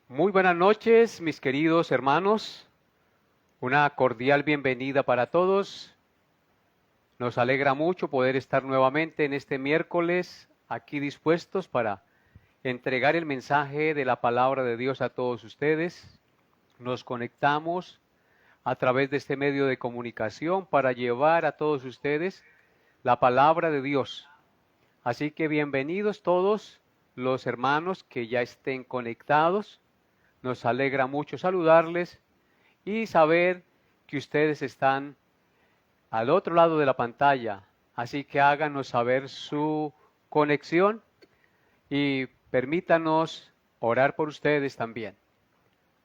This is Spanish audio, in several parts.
Muy buenas noches, mis queridos hermanos. Una cordial bienvenida para todos. Nos alegra mucho poder estar nuevamente en este miércoles aquí dispuestos para entregar el mensaje de la palabra de Dios a todos ustedes. Nos conectamos a través de este medio de comunicación para llevar a todos ustedes la palabra de Dios. Así que bienvenidos todos los hermanos que ya estén conectados. Nos alegra mucho saludarles y saber que ustedes están al otro lado de la pantalla. Así que háganos saber su conexión y permítanos orar por ustedes también.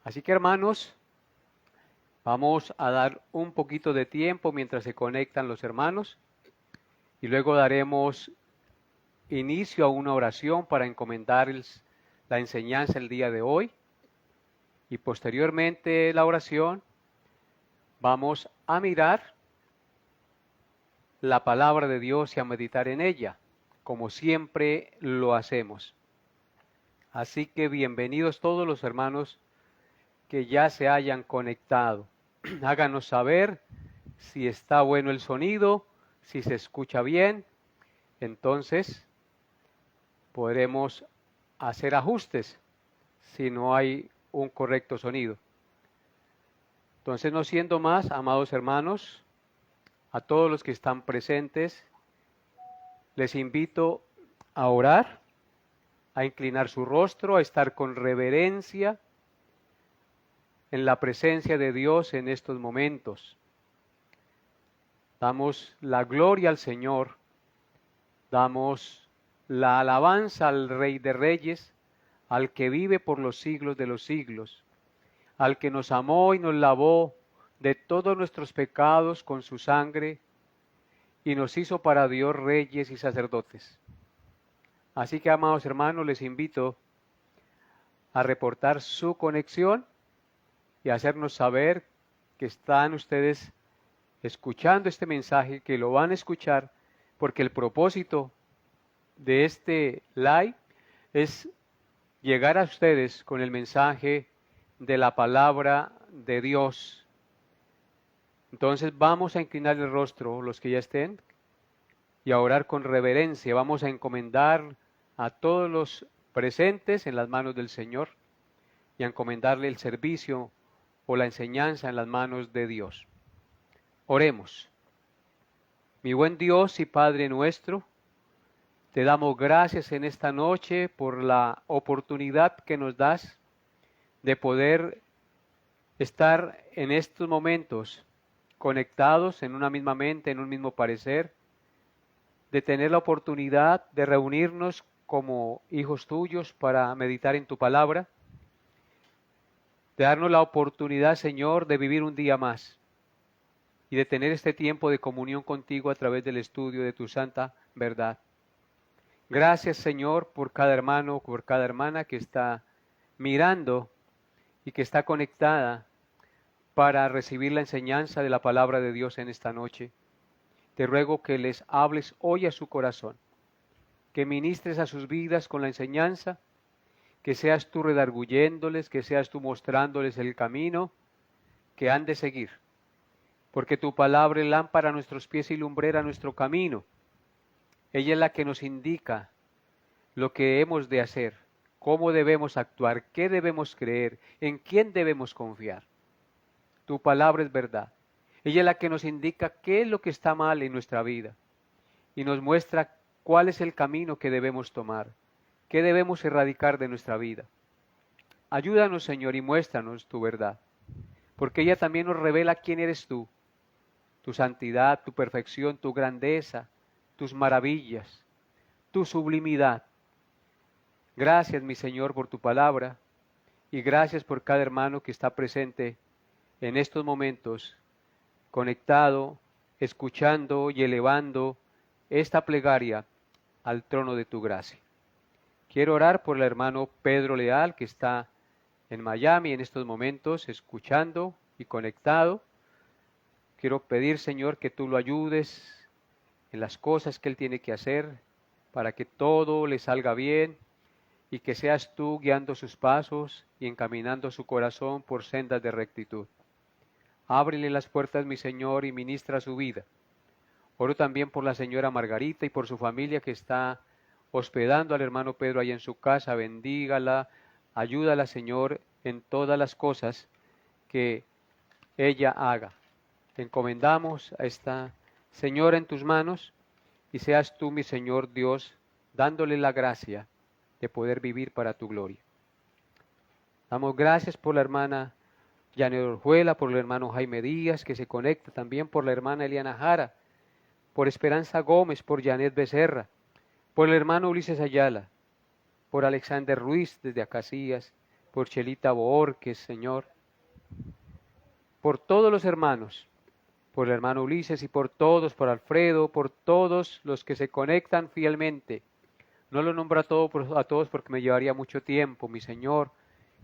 Así que hermanos, vamos a dar un poquito de tiempo mientras se conectan los hermanos y luego daremos inicio a una oración para encomendarles la enseñanza el día de hoy y posteriormente la oración vamos a mirar la palabra de Dios y a meditar en ella, como siempre lo hacemos. Así que bienvenidos todos los hermanos que ya se hayan conectado. Háganos saber si está bueno el sonido, si se escucha bien, entonces podremos hacer ajustes si no hay un correcto sonido. Entonces, no siendo más, amados hermanos, a todos los que están presentes, les invito a orar, a inclinar su rostro, a estar con reverencia en la presencia de Dios en estos momentos. Damos la gloria al Señor, damos la alabanza al Rey de Reyes, al que vive por los siglos de los siglos, al que nos amó y nos lavó de todos nuestros pecados con su sangre y nos hizo para Dios reyes y sacerdotes. Así que, amados hermanos, les invito a reportar su conexión y hacernos saber que están ustedes escuchando este mensaje, que lo van a escuchar, porque el propósito de este live es llegar a ustedes con el mensaje de la palabra de Dios. Entonces vamos a inclinar el rostro, los que ya estén, y a orar con reverencia. Vamos a encomendar a todos los presentes en las manos del Señor y a encomendarle el servicio o la enseñanza en las manos de Dios. Oremos. Mi buen Dios y Padre nuestro, te damos gracias en esta noche por la oportunidad que nos das de poder estar en estos momentos conectados en una misma mente, en un mismo parecer, de tener la oportunidad de reunirnos como hijos tuyos para meditar en tu palabra, de darnos la oportunidad, Señor, de vivir un día más y de tener este tiempo de comunión contigo a través del estudio de tu santa verdad. Gracias, Señor, por cada hermano, por cada hermana que está mirando y que está conectada para recibir la enseñanza de la palabra de Dios en esta noche. Te ruego que les hables hoy a su corazón, que ministres a sus vidas con la enseñanza, que seas tú redarguyéndoles, que seas tú mostrándoles el camino que han de seguir, porque tu palabra es lámpara a nuestros pies y lumbrera a nuestro camino. Ella es la que nos indica lo que hemos de hacer, cómo debemos actuar, qué debemos creer, en quién debemos confiar. Tu palabra es verdad. Ella es la que nos indica qué es lo que está mal en nuestra vida y nos muestra cuál es el camino que debemos tomar, qué debemos erradicar de nuestra vida. Ayúdanos, Señor, y muéstranos tu verdad, porque ella también nos revela quién eres tú, tu santidad, tu perfección, tu grandeza, tus maravillas, tu sublimidad. Gracias, mi Señor, por tu palabra y gracias por cada hermano que está presente en estos momentos, conectado, escuchando y elevando esta plegaria al trono de tu gracia. Quiero orar por el hermano Pedro Leal, que está en Miami en estos momentos, escuchando y conectado. Quiero pedir, Señor, que tú lo ayudes en las cosas que él tiene que hacer para que todo le salga bien y que seas tú guiando sus pasos y encaminando su corazón por sendas de rectitud. Ábrele las puertas, mi Señor, y ministra su vida. Oro también por la señora Margarita y por su familia que está hospedando al hermano Pedro ahí en su casa. Bendígala, ayúdala, Señor, en todas las cosas que ella haga. Encomendamos a esta señora en tus manos y seas tú, mi Señor Dios, dándole la gracia de poder vivir para tu gloria. Damos gracias por la hermana Janet Orjuela, por el hermano Jaime Díaz, que se conecta también, por la hermana Eliana Jara, por Esperanza Gómez, por Janet Becerra, por el hermano Ulises Ayala, por Alexander Ruiz desde Acacías, por Chelita Boorques, Señor, por todos los hermanos, por el hermano Ulises y por todos, por Alfredo, por todos los que se conectan fielmente. No lo nombro a todos porque me llevaría mucho tiempo, mi Señor.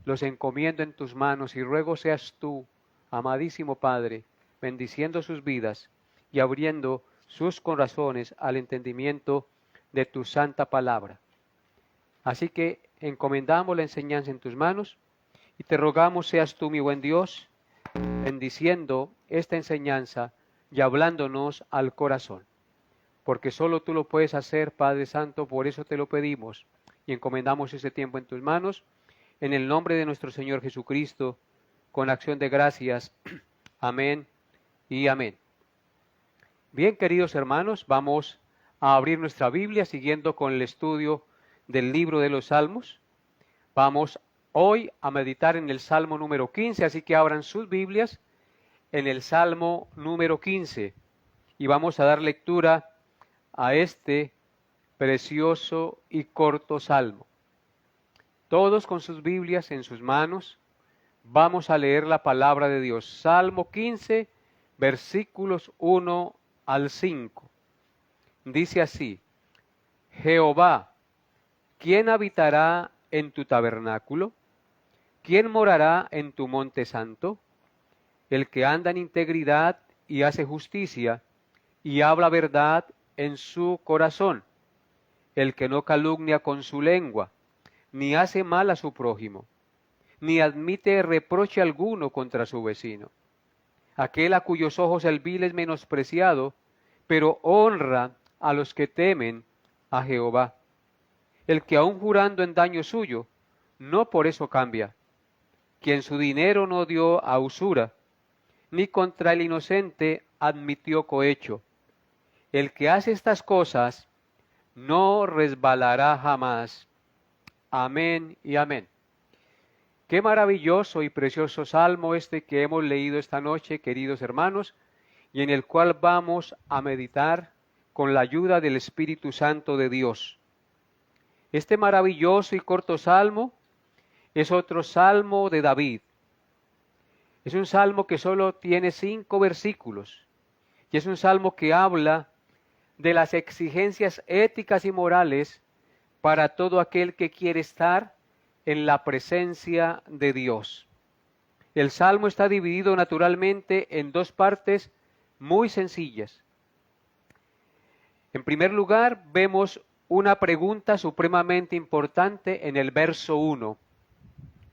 Los encomiendo en tus manos y ruego seas tú, amadísimo Padre, bendiciendo sus vidas y abriendo sus corazones al entendimiento de tu santa palabra. Así que encomendamos la enseñanza en tus manos y te rogamos seas tú, mi buen Dios, bendiciendo esta enseñanza y hablándonos al corazón. Porque solo tú lo puedes hacer, Padre Santo, por eso te lo pedimos y encomendamos ese tiempo en tus manos, en el nombre de nuestro Señor Jesucristo, con acción de gracias. Amén y amén. Bien, queridos hermanos, vamos a abrir nuestra Biblia siguiendo con el estudio del libro de los Salmos. Vamos hoy a meditar en el Salmo número 15, así que abran sus Biblias en el Salmo número 15 y vamos a dar lectura a este precioso y corto salmo. Todos con sus Biblias en sus manos, vamos a leer la palabra de Dios. Salmo 15, versículos 1 al 5. Dice así: Jehová, ¿quién habitará en tu tabernáculo? ¿Quién morará en tu monte santo? El que anda en integridad y hace justicia y habla verdad en su corazón, el que no calumnia con su lengua, ni hace mal a su prójimo, ni admite reproche alguno contra su vecino. Aquel a cuyos ojos el vil es menospreciado, pero honra a los que temen a Jehová. El que aun jurando en daño suyo, no por eso cambia. Quien su dinero no dio a usura, ni contra el inocente admitió cohecho. El que hace estas cosas no resbalará jamás. Amén y amén. Qué maravilloso y precioso salmo este que hemos leído esta noche, queridos hermanos, y en el cual vamos a meditar con la ayuda del Espíritu Santo de Dios. Este maravilloso y corto salmo es otro salmo de David. Es un salmo que solo tiene 5 versículos y es un salmo que habla de las exigencias éticas y morales para todo aquel que quiere estar en la presencia de Dios. El salmo está dividido naturalmente en 2 partes muy sencillas. En primer lugar, vemos una pregunta supremamente importante en el verso 1.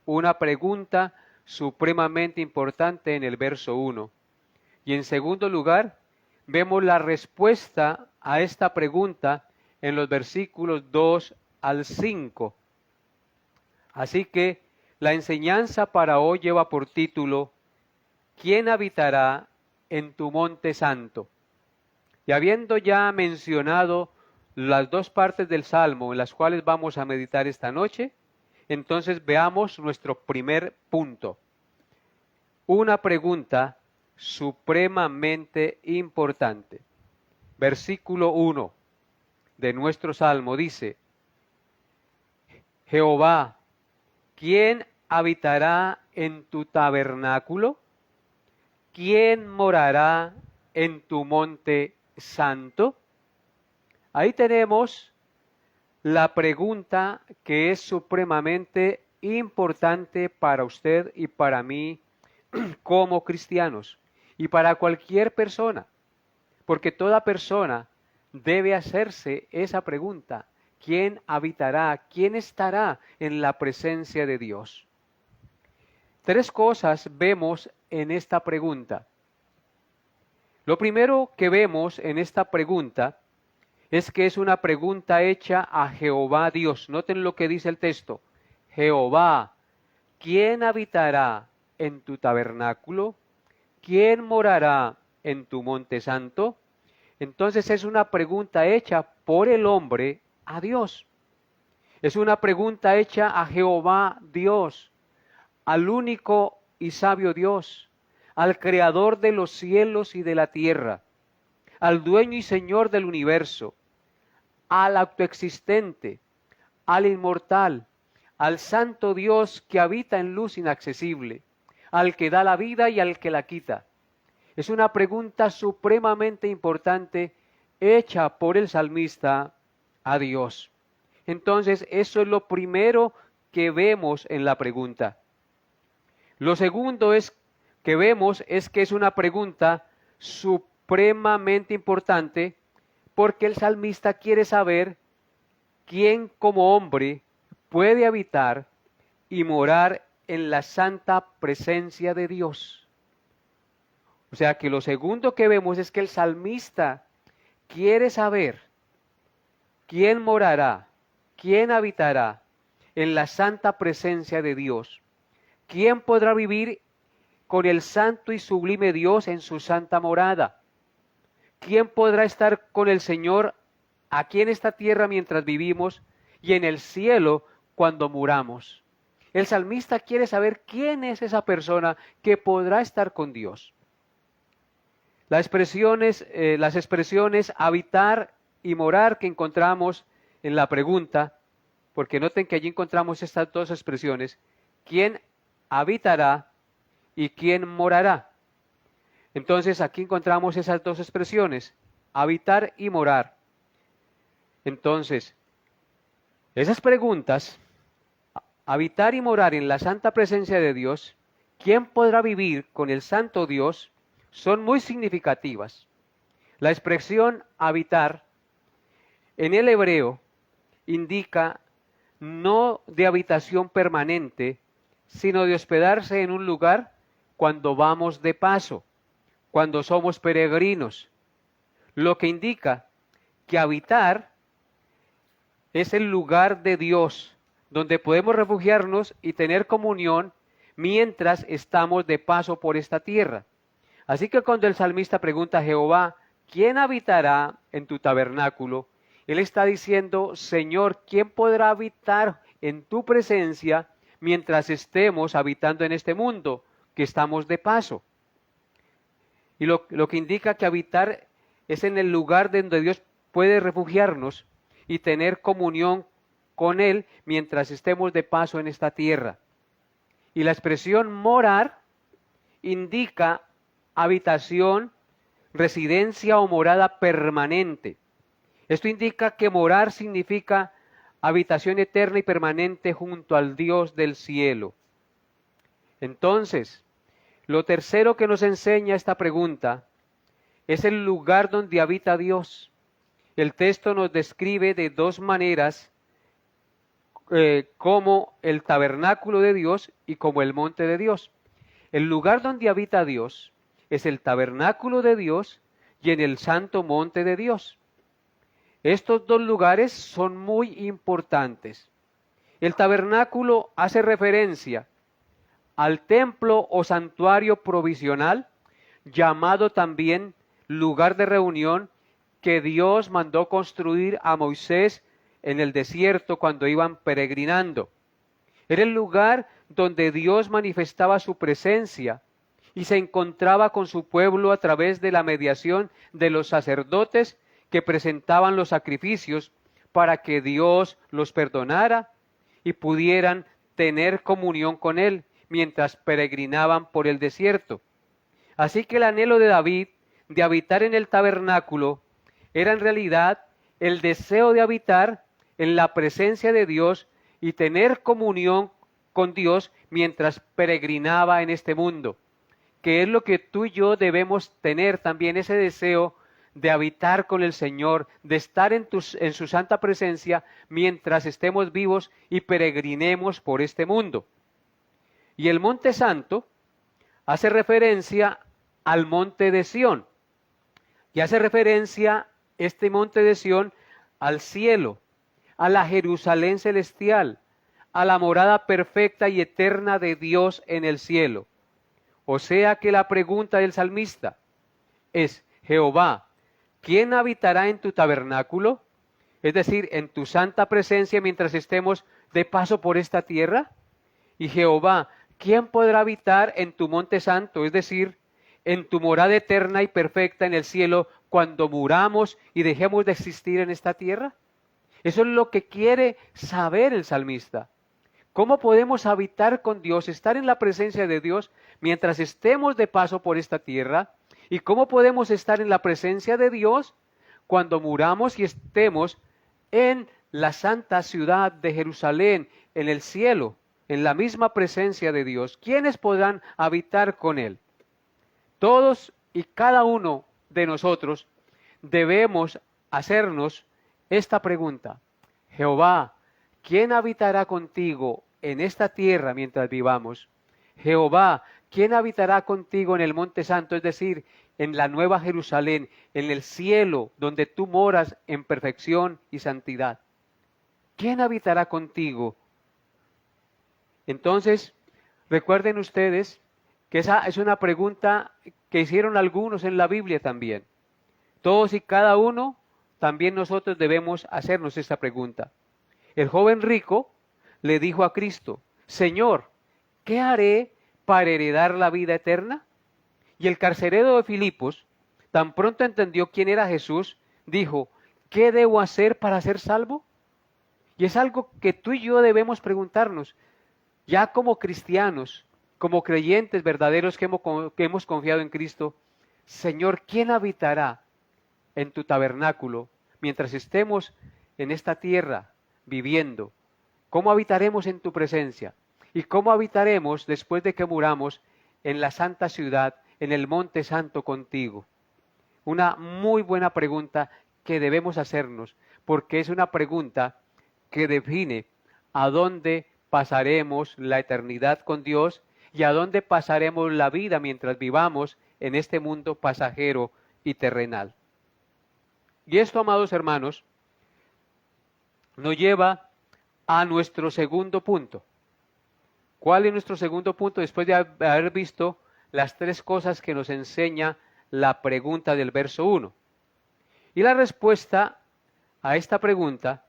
Una pregunta supremamente importante en el verso 1. Y en segundo lugar, vemos la respuesta a esta pregunta en los versículos 2 al 5. Así que la enseñanza para hoy lleva por título: ¿Quién habitará en tu monte santo? Y habiendo ya mencionado las 2 partes del Salmo en las cuales vamos a meditar esta noche, entonces veamos nuestro primer punto. Una pregunta supremamente importante. Versículo 1 de nuestro Salmo dice: Jehová, ¿quién habitará en tu tabernáculo? ¿Quién morará en tu monte santo? Ahí tenemos la pregunta que es supremamente importante para usted y para mí como cristianos y para cualquier persona, porque toda persona debe hacerse esa pregunta: ¿Quién habitará? ¿Quién estará en la presencia de Dios? Tres cosas vemos en esta pregunta. Lo primero que vemos en esta pregunta es que es una pregunta hecha a Jehová Dios. Noten lo que dice el texto. Jehová, ¿quién habitará en tu tabernáculo? ¿Quién morará en tu monte santo? Entonces es una pregunta hecha por el hombre a Dios. Es una pregunta hecha a Jehová Dios, al único y sabio Dios, al creador de los cielos y de la tierra, al dueño y señor del universo, al autoexistente, al inmortal, al santo Dios que habita en luz inaccesible, al que da la vida y al que la quita. Es una pregunta supremamente importante hecha por el salmista a Dios. Entonces, eso es lo primero que vemos en la pregunta. Lo segundo que vemos es que es una pregunta supremamente importante porque el salmista quiere saber quién como hombre puede habitar y morar en la santa presencia de Dios. O sea que lo segundo que vemos es que el salmista quiere saber quién morará, quién habitará en la santa presencia de Dios, quién podrá vivir con el santo y sublime Dios en su santa morada, quién podrá estar con el Señor aquí en esta tierra mientras vivimos y en el cielo cuando muramos. El salmista quiere saber quién es esa persona que podrá estar con Dios. Las expresiones habitar y morar que encontramos en la pregunta, porque noten que allí encontramos estas dos expresiones, ¿quién habitará y quién morará? Entonces aquí encontramos esas dos expresiones, habitar y morar. Entonces, esas preguntas, habitar y morar en la santa presencia de Dios, ¿quién podrá vivir con el santo Dios? Son muy significativas. La expresión habitar en el hebreo indica no de habitación permanente, sino de hospedarse en un lugar cuando vamos de paso, cuando somos peregrinos. Lo que indica que habitar es el lugar de Dios, donde podemos refugiarnos y tener comunión mientras estamos de paso por esta tierra. Así que cuando el salmista pregunta a Jehová, ¿quién habitará en tu tabernáculo? Él está diciendo, Señor, ¿quién podrá habitar en tu presencia mientras estemos habitando en este mundo, que estamos de paso? Y lo que indica que habitar es en el lugar donde Dios puede refugiarnos y tener comunión con Él mientras estemos de paso en esta tierra. Y la expresión morar indica habitación, residencia o morada permanente. Esto indica que morar significa habitación eterna y permanente junto al Dios del cielo. Entonces, lo tercero que nos enseña esta pregunta es el lugar donde habita Dios. El texto nos describe de dos maneras como el tabernáculo de Dios y como el monte de Dios. El lugar donde habita Dios es el tabernáculo de Dios y en el santo monte de Dios. Estos dos lugares son muy importantes. El tabernáculo hace referencia al templo o santuario provisional, llamado también lugar de reunión, que Dios mandó construir a Moisés en el desierto cuando iban peregrinando. Era el lugar donde Dios manifestaba su presencia y se encontraba con su pueblo a través de la mediación de los sacerdotes que presentaban los sacrificios para que Dios los perdonara y pudieran tener comunión con Él mientras peregrinaban por el desierto. Así que el anhelo de David de habitar en el tabernáculo era en realidad el deseo de habitar en la presencia de Dios y tener comunión con Dios mientras peregrinaba en este mundo, que es lo que tú y yo debemos tener también, ese deseo de habitar con el Señor, de estar en su santa presencia mientras estemos vivos y peregrinemos por este mundo. Y el Monte Santo hace referencia al Monte de Sión, y hace referencia este Monte de Sión al cielo, a la Jerusalén celestial, a la morada perfecta y eterna de Dios en el cielo. O sea que la pregunta del salmista es: Jehová, ¿quién habitará en tu tabernáculo? Es decir, en tu santa presencia mientras estemos de paso por esta tierra. Y Jehová, ¿quién podrá habitar en tu monte santo? Es decir, en tu morada eterna y perfecta en el cielo cuando muramos y dejemos de existir en esta tierra. Eso es lo que quiere saber el salmista. ¿Cómo podemos habitar con Dios, estar en la presencia de Dios mientras estemos de paso por esta tierra? ¿Y cómo podemos estar en la presencia de Dios cuando muramos y estemos en la santa ciudad de Jerusalén, en el cielo, en la misma presencia de Dios? ¿Quiénes podrán habitar con Él? Todos y cada uno de nosotros debemos hacernos esta pregunta: Jehová, ¿quién habitará contigo en esta tierra mientras vivamos? Jehová, ¿quién habitará contigo en el Monte Santo, es decir, en la Nueva Jerusalén, en el cielo donde tú moras en perfección y santidad? ¿Quién habitará contigo? Entonces, recuerden ustedes que esa es una pregunta que hicieron algunos en la Biblia también. Todos y cada uno, también nosotros debemos hacernos esta pregunta. El joven rico le dijo a Cristo: Señor, ¿qué haré para heredar la vida eterna? Y el carcelero de Filipos, tan pronto entendió quién era Jesús, dijo: ¿qué debo hacer para ser salvo? Y es algo que tú y yo debemos preguntarnos, ya como cristianos, como creyentes verdaderos que hemos confiado en Cristo. Señor, ¿quién habitará en tu tabernáculo mientras estemos en esta tierra viviendo? ¿Cómo habitaremos en tu presencia? ¿Y cómo habitaremos después de que muramos en la santa ciudad, en el monte santo contigo? Una muy buena pregunta que debemos hacernos, porque es una pregunta que define a dónde pasaremos la eternidad con Dios y a dónde pasaremos la vida mientras vivamos en este mundo pasajero y terrenal. Y esto, amados hermanos, nos lleva a nuestro segundo punto. ¿Cuál es nuestro segundo punto después de haber visto las tres cosas que nos enseña la pregunta del verso 1? Y la respuesta a esta pregunta,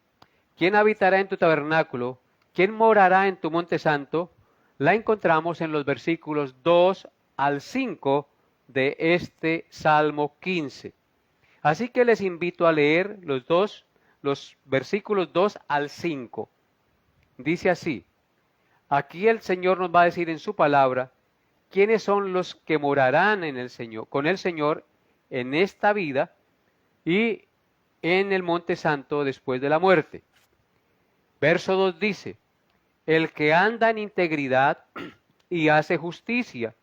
¿quién habitará en tu tabernáculo? ¿Quién morará en tu monte santo? La encontramos en los versículos 2 al 5 de este Salmo 15. Así que les invito a leer los versículos 2 al 5. Dice así: aquí el Señor nos va a decir en su palabra quiénes son los que morarán en el Señor, con el Señor en esta vida y en el monte santo después de la muerte. Verso 2 dice: el que anda en integridad y hace justicia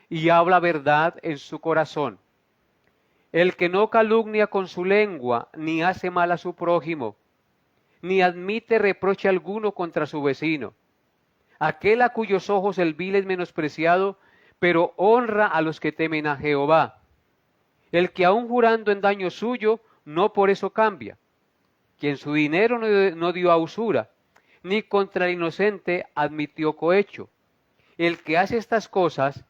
y habla verdad en su corazón. El que no calumnia con su lengua, ni hace mal a su prójimo, ni admite reproche alguno contra su vecino. Aquel a cuyos ojos el vil es menospreciado, pero honra a los que temen a Jehová. El que aun jurando en daño suyo, no por eso cambia. Quien su dinero no dio a usura, ni contra el inocente admitió cohecho. El que hace estas cosas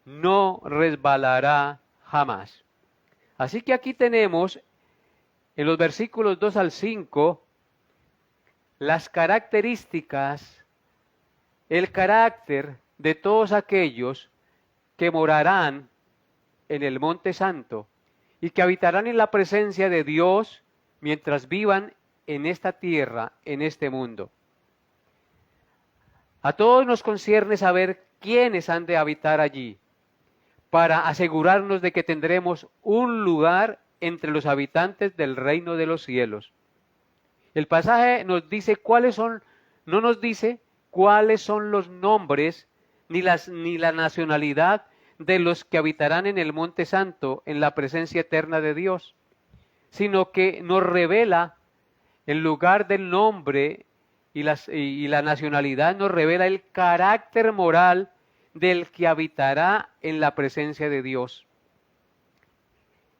no resbalará jamás. Así que aquí tenemos en los versículos 2 al 5 las características, el carácter de todos aquellos que morarán en el Monte Santo y que habitarán en la presencia de Dios mientras vivan en esta tierra, en este mundo. A todos nos concierne saber quiénes han de habitar allí, para asegurarnos de que tendremos un lugar entre los habitantes del reino de los cielos. El pasaje nos dice no nos dice cuáles son los nombres ni la nacionalidad de los que habitarán en el Monte Santo en la presencia eterna de Dios. sino que nos revela, en lugar del nombre y la nacionalidad, nos revela el carácter moral del que habitará en la presencia de Dios.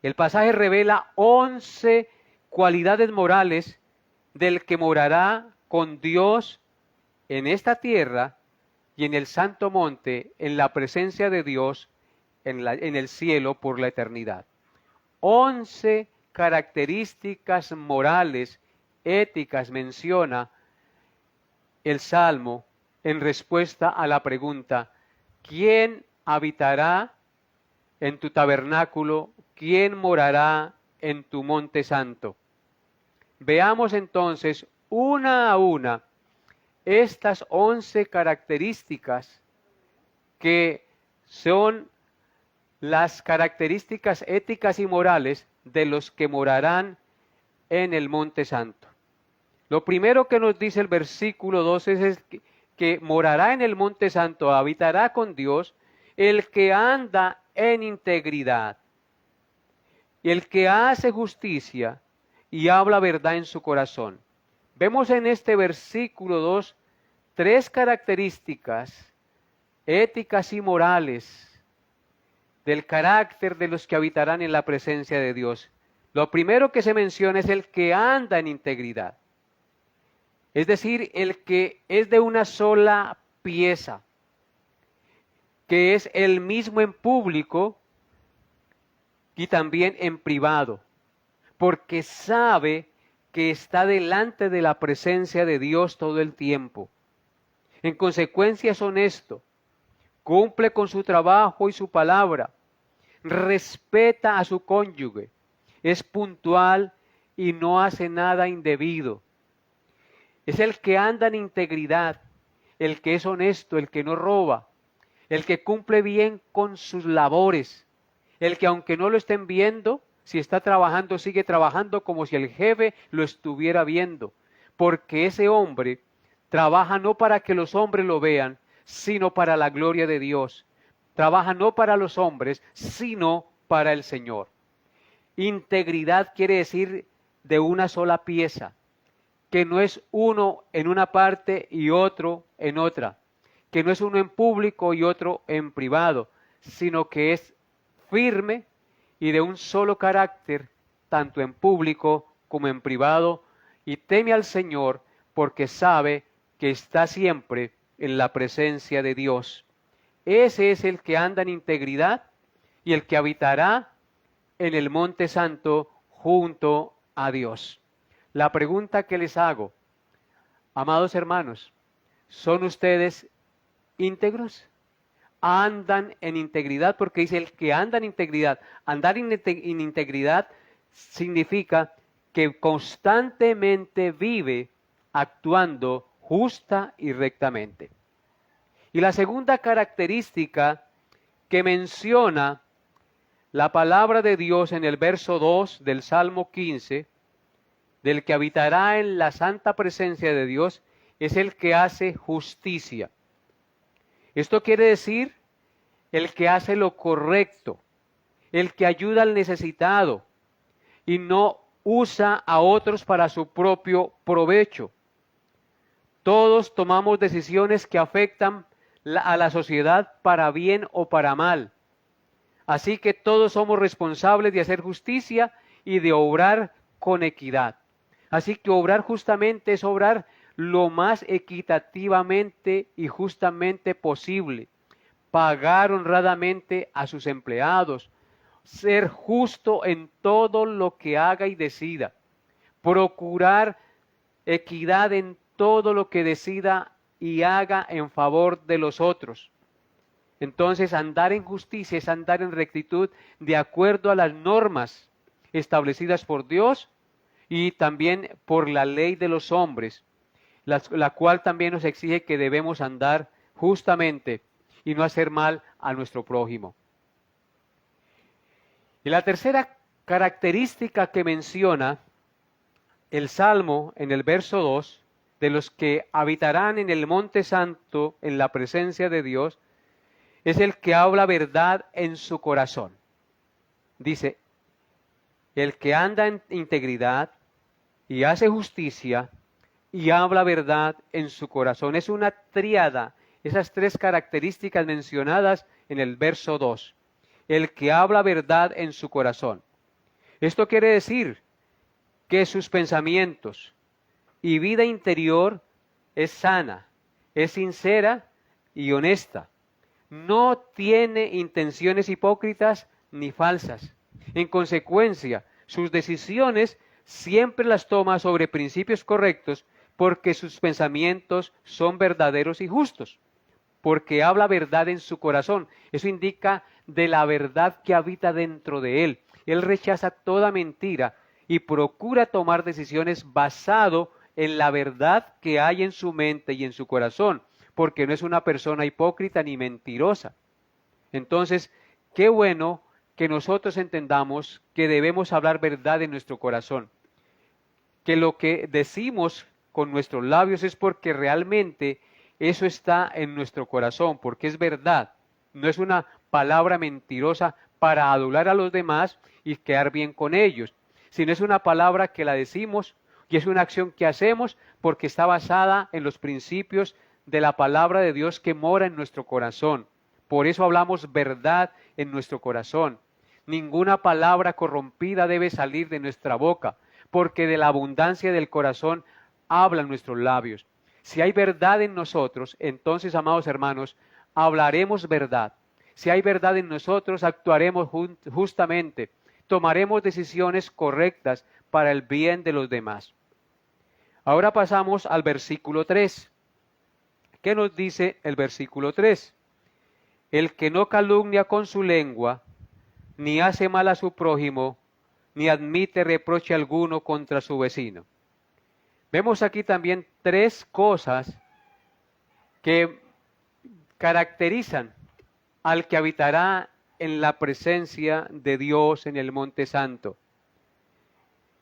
El pasaje revela 11 cualidades morales del que morará con Dios en esta tierra y en el santo monte, en la presencia de Dios, en el cielo por la eternidad. 11 características morales, éticas menciona el Salmo en respuesta a la pregunta: ¿quién habitará en tu tabernáculo? ¿Quién morará en tu monte santo? Veamos entonces una a una estas 11 características que son las características éticas y morales de los que morarán en el monte santo. Lo primero que nos dice el versículo 12 es que morará en el monte santo, habitará con Dios, el que anda en integridad, el que hace justicia y habla verdad en su corazón. Vemos en este versículo 2 tres características éticas y morales del carácter de los que habitarán en la presencia de Dios. Lo primero que se menciona es el que anda en integridad, es decir, el que es de una sola pieza, que es el mismo en público y también en privado, porque sabe que está delante de la presencia de Dios todo el tiempo. En consecuencia es honesto, cumple con su trabajo y su palabra, respeta a su cónyuge, es puntual y no hace nada indebido. Es el que anda en integridad, el que es honesto, el que no roba, el que cumple bien con sus labores, el que aunque no lo estén viendo, si está trabajando, sigue trabajando como si el jefe lo estuviera viendo, porque ese hombre trabaja no para que los hombres lo vean, sino para la gloria de Dios. Trabaja no para los hombres, sino para el Señor. Integridad quiere decir de una sola pieza, que no es uno en una parte y otro en otra, que no es uno en público y otro en privado, sino que es firme y de un solo carácter, tanto en público como en privado, y teme al Señor porque sabe que está siempre en la presencia de Dios. Ese es el que anda en integridad y el que habitará en el monte santo junto a Dios. La pregunta que les hago, amados hermanos, ¿son ustedes íntegros? ¿Andan en integridad? Porque dice el que anda en integridad. Andar en integridad significa que constantemente vive actuando justa y rectamente. Y la segunda característica que menciona la palabra de Dios en el verso 2 del Salmo 15, del que habitará en la santa presencia de Dios, es el que hace justicia. Esto quiere decir el que hace lo correcto, el que ayuda al necesitado y no usa a otros para su propio provecho. Todos tomamos decisiones que afectan a la sociedad para bien o para mal. Así que todos somos responsables de hacer justicia y de obrar con equidad. Así que obrar justamente es obrar lo más equitativamente y justamente posible. Pagar honradamente a sus empleados. Ser justo en todo lo que haga y decida. Procurar equidad en todo lo que decida y haga en favor de los otros. Entonces, andar en justicia es andar en rectitud de acuerdo a las normas establecidas por Dios y también por la ley de los hombres, la cual también nos exige que debemos andar justamente y no hacer mal a nuestro prójimo. Y la tercera característica que menciona el Salmo en el verso 2, de los que habitarán en el monte santo en la presencia de Dios, es el que habla verdad en su corazón. Dice, el que anda en integridad y hace justicia y habla verdad en su corazón. Es una tríada, esas tres características mencionadas en el verso 2. El que habla verdad en su corazón. Esto quiere decir que sus pensamientos y vida interior es sana, es sincera y honesta. No tiene intenciones hipócritas ni falsas. En consecuencia, sus decisiones siempre las toma sobre principios correctos porque sus pensamientos son verdaderos y justos, porque habla verdad en su corazón. Eso indica de la verdad que habita dentro de él. Él rechaza toda mentira y procura tomar decisiones basado en la verdad que hay en su mente y en su corazón, porque no es una persona hipócrita ni mentirosa. Entonces, qué bueno que nosotros entendamos que debemos hablar verdad en nuestro corazón, que lo que decimos con nuestros labios es porque realmente eso está en nuestro corazón, porque es verdad, no es una palabra mentirosa para adular a los demás y quedar bien con ellos, sino es una palabra que la decimos y es una acción que hacemos porque está basada en los principios de la palabra de Dios que mora en nuestro corazón. Por eso hablamos verdad en nuestro corazón. Ninguna palabra corrompida debe salir de nuestra boca, porque de la abundancia del corazón hablan nuestros labios. Si hay verdad en nosotros, entonces, amados hermanos, hablaremos verdad. Si hay verdad en nosotros, actuaremos justamente, tomaremos decisiones correctas para el bien de los demás. Ahora pasamos al versículo 3. ¿Qué nos dice el versículo 3? El que no calumnia con su lengua, ni hace mal a su prójimo, ni admite reproche alguno contra su vecino. Vemos aquí también tres cosas que caracterizan al que habitará en la presencia de Dios en el Monte Santo.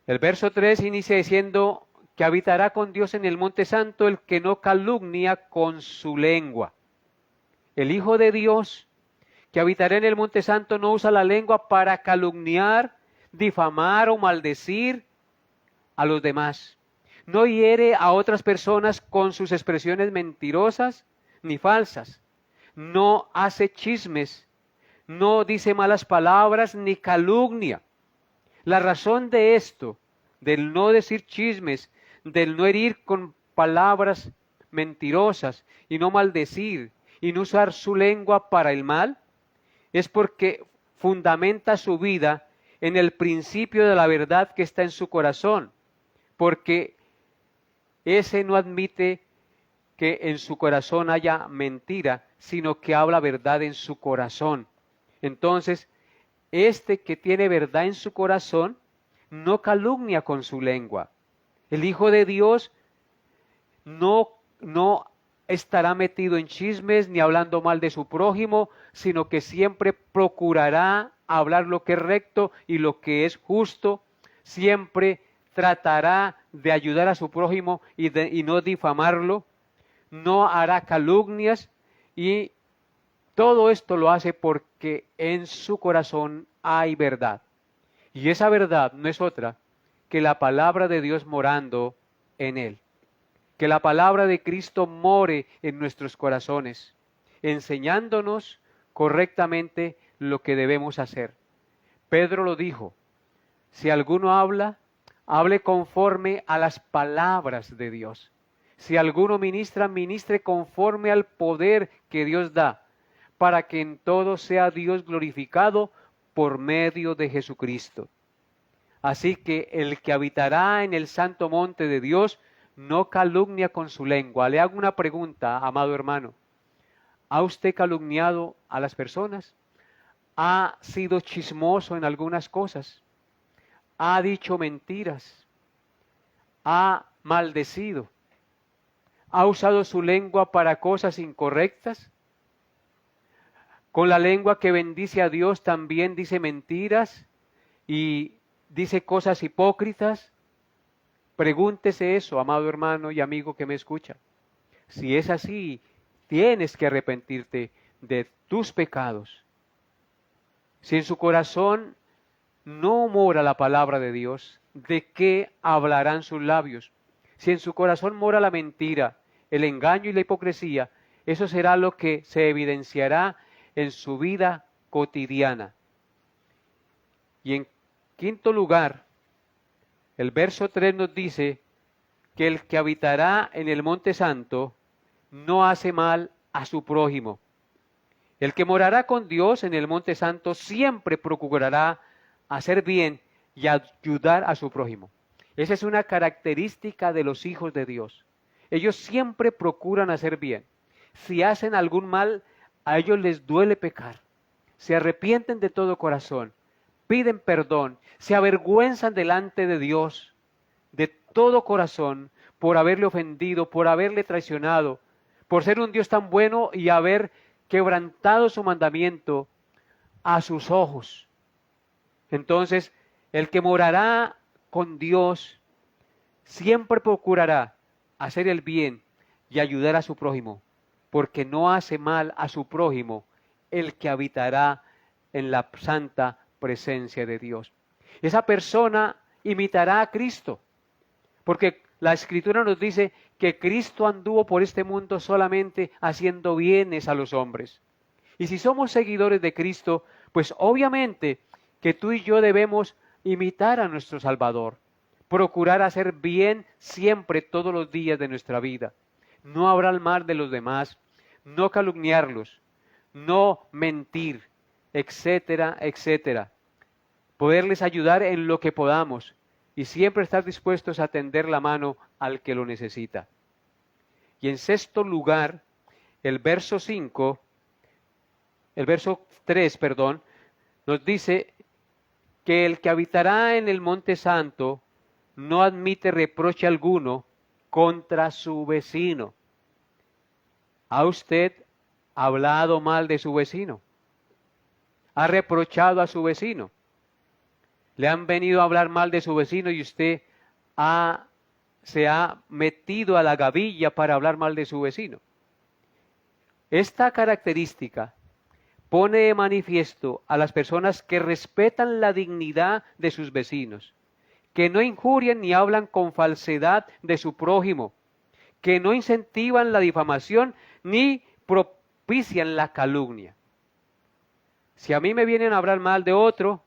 El verso 3 inicia diciendo que habitará con Dios en el Monte Santo el que no calumnia con su lengua. El Hijo de Dios que habitará en el Monte Santo no usa la lengua para calumniar, difamar o maldecir a los demás. No hiere a otras personas con sus expresiones mentirosas ni falsas. No hace chismes, no dice malas palabras ni calumnia. La razón de esto, del no decir chismes, del no herir con palabras mentirosas y no maldecir y no usar su lengua para el mal, es porque fundamenta su vida en el principio de la verdad que está en su corazón, porque ese no admite que en su corazón haya mentira, sino que habla verdad en su corazón. Entonces, este que tiene verdad en su corazón, no calumnia con su lengua. El Hijo de Dios no estará metido en chismes ni hablando mal de su prójimo, sino que siempre procurará hablar lo que es recto y lo que es justo, siempre tratará de ayudar a su prójimo y no difamarlo, no hará calumnias y todo esto lo hace porque en su corazón hay verdad. Y esa verdad no es otra que la palabra de Dios morando en él. Que la palabra de Cristo more en nuestros corazones, enseñándonos correctamente lo que debemos hacer. Pedro lo dijo, si alguno habla, hable conforme a las palabras de Dios. Si alguno ministra, ministre conforme al poder que Dios da, para que en todo sea Dios glorificado por medio de Jesucristo. Así que el que habitará en el santo monte de Dios no calumnia con su lengua. Le hago una pregunta, amado hermano. ¿Ha usted calumniado a las personas? ¿Ha sido chismoso en algunas cosas? ¿Ha dicho mentiras? ¿Ha maldecido? ¿Ha usado su lengua para cosas incorrectas? Con la lengua que bendice a Dios también dice mentiras y dice cosas hipócritas. Pregúntese eso, amado hermano y amigo que me escucha. Si es así, tienes que arrepentirte de tus pecados. Si en su corazón no mora la palabra de Dios, ¿de qué hablarán sus labios? Si en su corazón mora la mentira, el engaño y la hipocresía, eso será lo que se evidenciará en su vida cotidiana. Y en quinto lugar, el verso 3 nos dice que el que habitará en el monte santo no hace mal a su prójimo. El que morará con Dios en el monte santo siempre procurará hacer bien y ayudar a su prójimo. Esa es una característica de los hijos de Dios. Ellos siempre procuran hacer bien. Si hacen algún mal, a ellos les duele pecar. Se arrepienten de todo corazón, piden perdón, se avergüenzan delante de Dios de todo corazón por haberle ofendido, por haberle traicionado, por ser un Dios tan bueno y haber quebrantado su mandamiento a sus ojos. Entonces, el que morará con Dios siempre procurará hacer el bien y ayudar a su prójimo, porque no hace mal a su prójimo el que habitará en la santa presencia de Dios. Esa persona imitará a Cristo, porque la Escritura nos dice que Cristo anduvo por este mundo solamente haciendo bienes a los hombres. Y si somos seguidores de Cristo, pues obviamente que tú y yo debemos imitar a nuestro Salvador, procurar hacer bien siempre todos los días de nuestra vida, no hablar mal de los demás, no calumniarlos, no mentir, etcétera, etcétera. Poderles ayudar en lo que podamos y siempre estar dispuestos a tender la mano al que lo necesita. Y en sexto lugar, el verso 3, nos dice que el que habitará en el monte santo no admite reproche alguno contra su vecino. ¿Ha usted hablado mal de su vecino? ¿Ha reprochado a su vecino? ¿Le han venido a hablar mal de su vecino y usted se ha metido a la gavilla para hablar mal de su vecino? Esta característica pone de manifiesto a las personas que respetan la dignidad de sus vecinos, que no injurian ni hablan con falsedad de su prójimo, que no incentivan la difamación ni propician la calumnia. Si a mí me vienen a hablar mal de otro,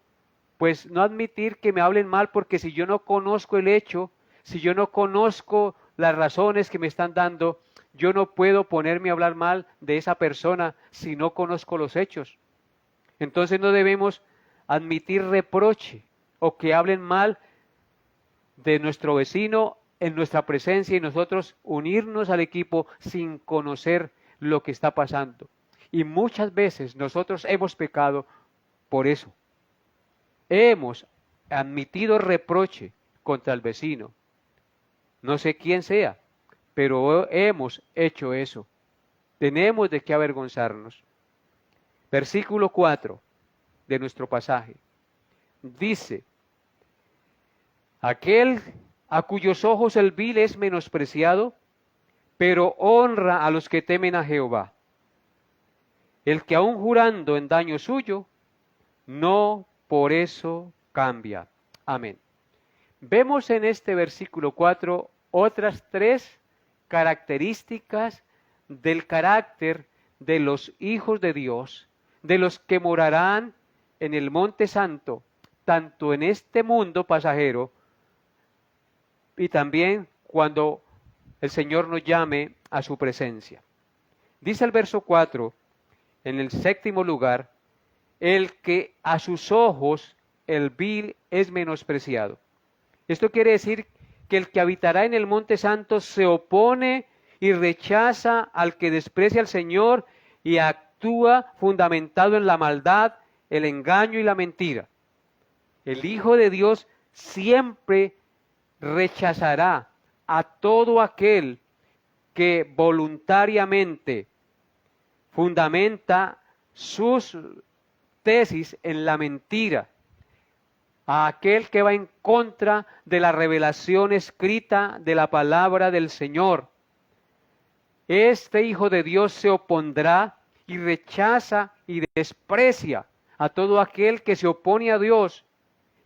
pues no admitir que me hablen mal, porque si yo no conozco el hecho, si yo no conozco las razones que me están dando, yo no puedo ponerme a hablar mal de esa persona si no conozco los hechos. Entonces no debemos admitir reproche o que hablen mal de nuestro vecino en nuestra presencia y nosotros unirnos al equipo sin conocer lo que está pasando. Y muchas veces nosotros hemos pecado por eso. Hemos admitido reproche contra el vecino. No sé quién sea, pero hemos hecho eso. Tenemos de qué avergonzarnos. Versículo 4 de nuestro pasaje. Dice: aquel a cuyos ojos el vil es menospreciado, pero honra a los que temen a Jehová. El que aun jurando en daño suyo, no por eso cambia. Amén. Vemos en este versículo 4 otras 3 características del carácter de los hijos de Dios, de los que morarán en el monte santo, tanto en este mundo pasajero y también cuando el Señor nos llame a su presencia. Dice el verso 4, en el 7º lugar: el que a sus ojos el vil es menospreciado. Esto quiere decir que el que habitará en el monte santo se opone y rechaza al que desprecia al Señor y actúa fundamentado en la maldad, el engaño y la mentira. El Hijo de Dios siempre rechazará a todo aquel que voluntariamente fundamenta sus tesis en la mentira, a aquel que va en contra de la revelación escrita de la palabra del Señor. Este Hijo de Dios se opondrá y rechaza y desprecia a todo aquel que se opone a Dios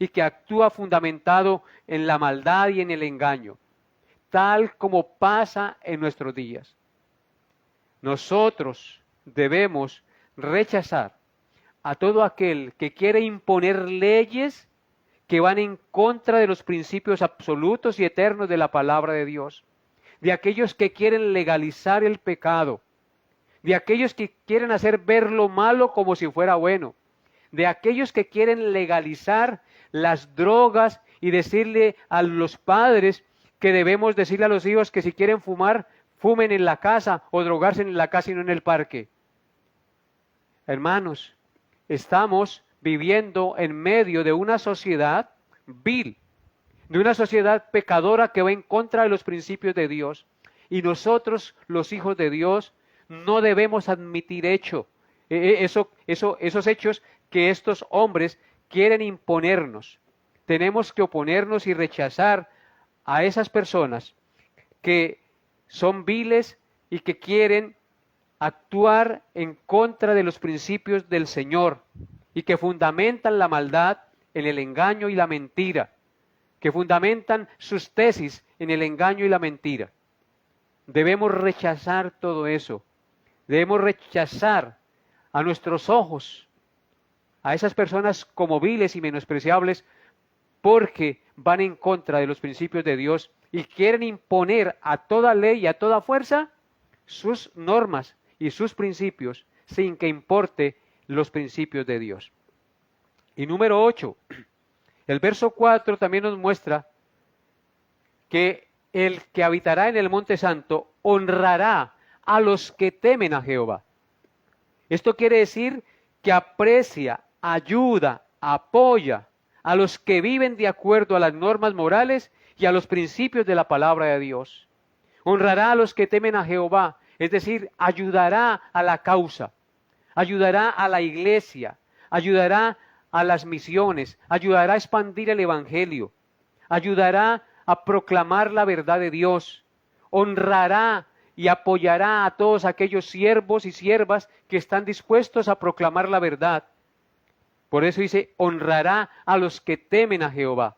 y que actúa fundamentado en la maldad y en el engaño, tal como pasa en nuestros días. Nosotros debemos rechazar a todo aquel que quiere imponer leyes que van en contra de los principios absolutos y eternos de la palabra de Dios, de aquellos que quieren legalizar el pecado, de aquellos que quieren hacer ver lo malo como si fuera bueno, de aquellos que quieren legalizar las drogas y decirle a los padres que debemos decirle a los hijos que si quieren fumar, fumen en la casa o drogarse en la casa y no en el parque. Hermanos, estamos viviendo en medio de una sociedad vil, de una sociedad pecadora que va en contra de los principios de Dios. Y nosotros, los hijos de Dios, no debemos admitir esos hechos que estos hombres quieren imponernos. Tenemos que oponernos y rechazar a esas personas que son viles y que quieren actuar en contra de los principios del Señor y que fundamentan la maldad en el engaño y la mentira, que fundamentan sus tesis en el engaño y la mentira. Debemos rechazar todo eso. Debemos rechazar a nuestros ojos a esas personas como viles y menospreciables porque van en contra de los principios de Dios y quieren imponer a toda ley y a toda fuerza sus normas y sus principios sin que importe los principios de Dios. Y número 8, el verso 4 también nos muestra que el que habitará en el monte santo honrará a los que temen a Jehová. Esto quiere decir que aprecia, ayuda, apoya a los que viven de acuerdo a las normas morales y a los principios de la palabra de Dios. Honrará a los que temen a Jehová, es decir, ayudará a la causa, ayudará a la iglesia, ayudará a las misiones, ayudará a expandir el evangelio, ayudará a proclamar la verdad de Dios, honrará y apoyará a todos aquellos siervos y siervas que están dispuestos a proclamar la verdad. Por eso dice, honrará a los que temen a Jehová.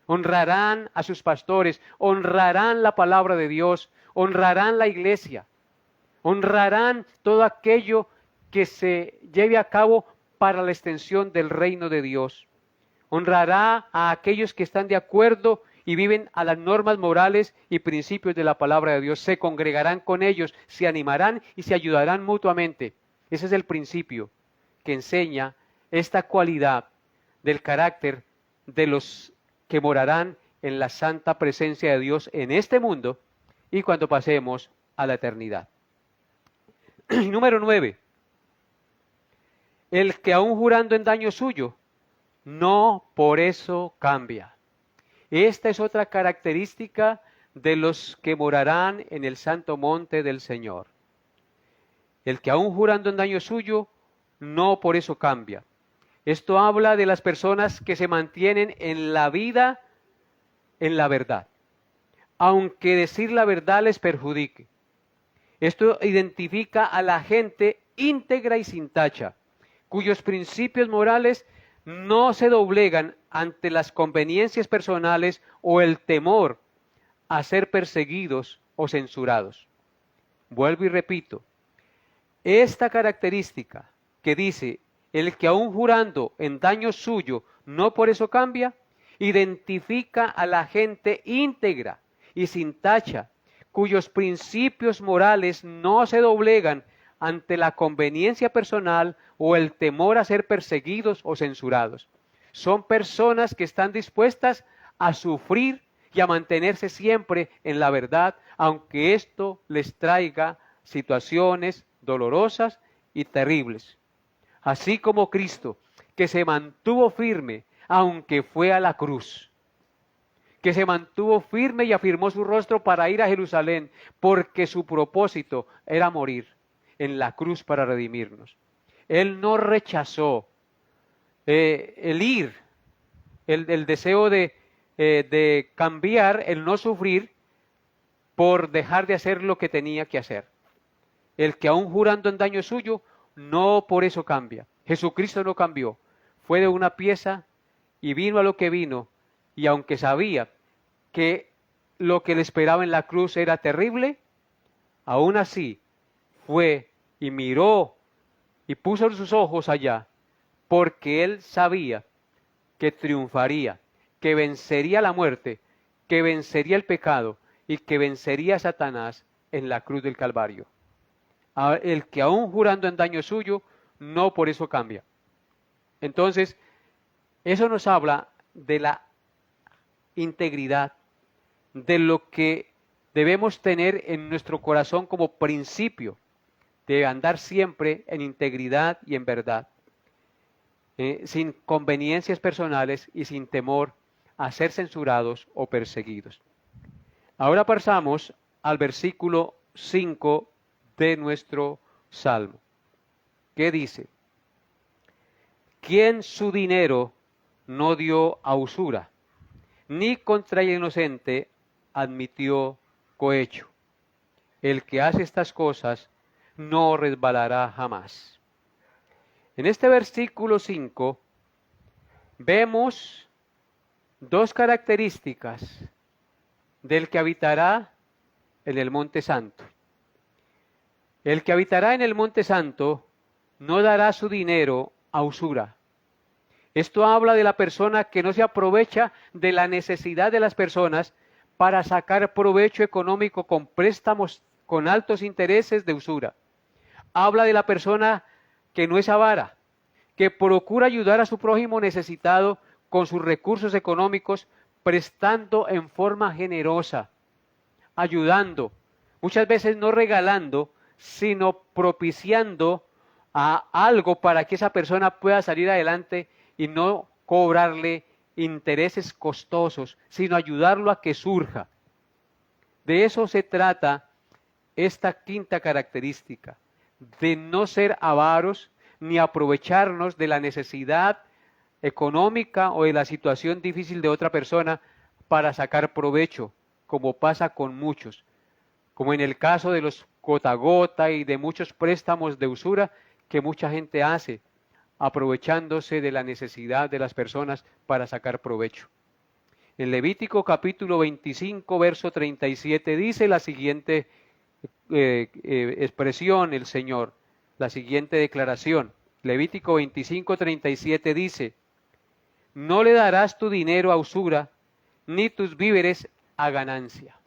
Honrarán a sus pastores, honrarán la palabra de Dios, honrarán la iglesia, honrarán todo aquello que se lleve a cabo para la extensión del reino de Dios. Honrará a aquellos que están de acuerdo y viven a las normas morales y principios de la palabra de Dios. Se congregarán con ellos, se animarán y se ayudarán mutuamente. Ese es el principio que enseña esta cualidad del carácter de los que morarán en la santa presencia de Dios en este mundo y cuando pasemos a la eternidad. Y número 9. El que aún jurando en daño suyo, no por eso cambia. Esta es otra característica de los que morarán en el santo monte del Señor. El que aún jurando en daño suyo, no por eso cambia. Esto habla de las personas que se mantienen en la vida, en la verdad, aunque decir la verdad les perjudique. Esto identifica a la gente íntegra y sin tacha, cuyos principios morales no se doblegan ante las conveniencias personales o el temor a ser perseguidos o censurados. Vuelvo y repito, esta característica que dice, el que aún jurando en daño suyo, no por eso cambia, identifica a la gente íntegra y sin tacha, cuyos principios morales no se doblegan ante la conveniencia personal o el temor a ser perseguidos o censurados. Son personas que están dispuestas a sufrir y a mantenerse siempre en la verdad, aunque esto les traiga situaciones dolorosas y terribles. Así como Cristo, que se mantuvo firme, aunque fue a la cruz, que se mantuvo firme y afirmó su rostro para ir a Jerusalén, porque su propósito era morir en la cruz para redimirnos. Él no rechazó el ir, el deseo de cambiar, el no sufrir, por dejar de hacer lo que tenía que hacer. El que aún jurando en daño suyo, no por eso cambia. Jesucristo no cambió. Fue de una pieza y vino a lo que vino, y aunque sabía que lo que le esperaba en la cruz era terrible, aún así fue y miró y puso sus ojos allá, porque él sabía que triunfaría, que vencería la muerte, que vencería el pecado y que vencería a Satanás en la cruz del Calvario. El que aún jurando en daño suyo, no por eso cambia. Entonces, eso nos habla de la integridad, de lo que debemos tener en nuestro corazón como principio, de andar siempre en integridad y en verdad, sin conveniencias personales y sin temor a ser censurados o perseguidos. Ahora pasamos al versículo 5 de nuestro Salmo, que dice: ¿Quién su dinero no dio a usura, ni contra el inocente admitió cohecho? El que hace estas cosas no resbalará jamás. En este versículo 5 vemos dos características del que habitará en el Monte Santo. El que habitará en el Monte Santo no dará su dinero a usura. Esto habla de la persona que no se aprovecha de la necesidad de las personas para sacar provecho económico con préstamos con altos intereses de usura. Habla de la persona que no es avara, que procura ayudar a su prójimo necesitado con sus recursos económicos, prestando en forma generosa, ayudando, muchas veces no regalando, sino propiciando a algo para que esa persona pueda salir adelante y no cobrarle intereses costosos, sino ayudarlo a que surja. De eso se trata esta quinta característica, de no ser avaros ni aprovecharnos de la necesidad económica o de la situación difícil de otra persona para sacar provecho, como pasa con muchos, como en el caso de los gota a gota y de muchos préstamos de usura que mucha gente hace, aprovechándose de la necesidad de las personas para sacar provecho. En Levítico capítulo 25, verso 37 dice la siguiente expresión el Señor, la siguiente declaración. Levítico 25, 37 dice: no le darás tu dinero a usura, ni tus víveres a ganancia.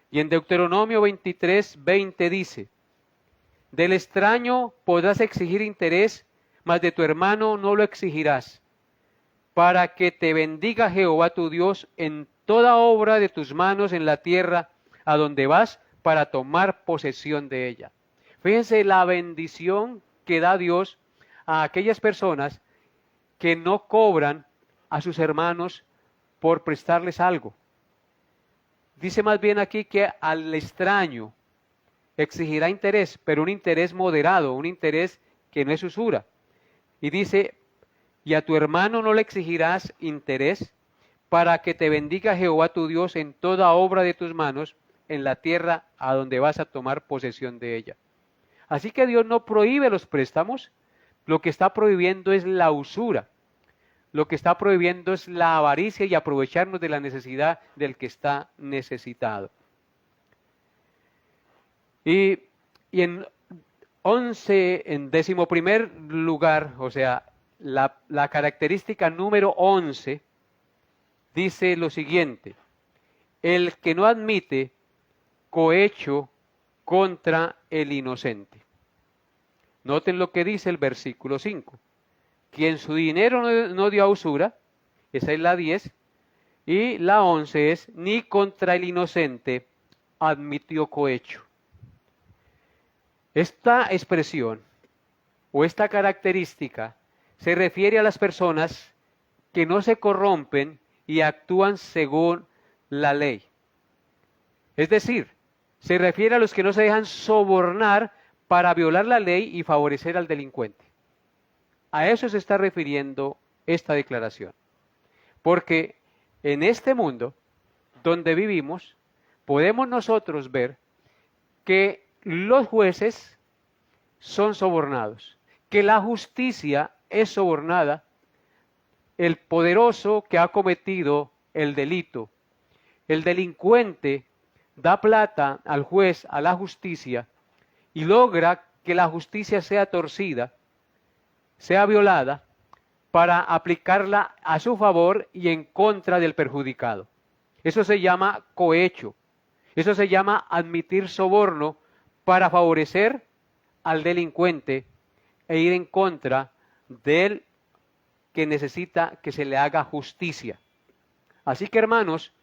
Y en Deuteronomio 23, 20 dice: del extraño podrás exigir interés, mas de tu hermano no lo exigirás, para que te bendiga Jehová tu Dios en toda obra de tus manos en la tierra a donde vas para tomar posesión de ella. Fíjense la bendición que da Dios a aquellas personas que no cobran a sus hermanos por prestarles algo. Dice más bien aquí que al extraño exigirá interés, pero un interés moderado, un interés que no es usura. Y dice: y a tu hermano no le exigirás interés, para que te bendiga Jehová tu Dios en toda obra de tus manos en la tierra a donde vas a tomar posesión de ella. Así que Dios no prohíbe los préstamos, lo que está prohibiendo es la usura, lo que está prohibiendo es la avaricia y aprovecharnos de la necesidad del que está necesitado. Y en 11primer lugar, o sea, la característica número 11 dice lo siguiente: el que no admite cohecho contra el inocente. Noten lo que dice el versículo 5. Quien su dinero no dio a usura, esa es la 10, y la 11 es: ni contra el inocente admitió cohecho. Esta expresión o esta característica se refiere a las personas que no se corrompen y actúan según la ley. Es decir, se refiere a los que no se dejan sobornar para violar la ley y favorecer al delincuente. A eso se está refiriendo esta declaración. Porque en este mundo donde vivimos, podemos nosotros ver que los jueces son sobornados, que la justicia es sobornada el poderoso que ha cometido el delito. El delincuente da plata al juez, a la justicia, y logra que la justicia sea torcida, sea violada, para aplicarla a su favor y en contra del perjudicado. Eso se llama cohecho. Eso se llama admitir soborno para favorecer al delincuente e ir en contra del que necesita que se le haga justicia. Así que, hermanos,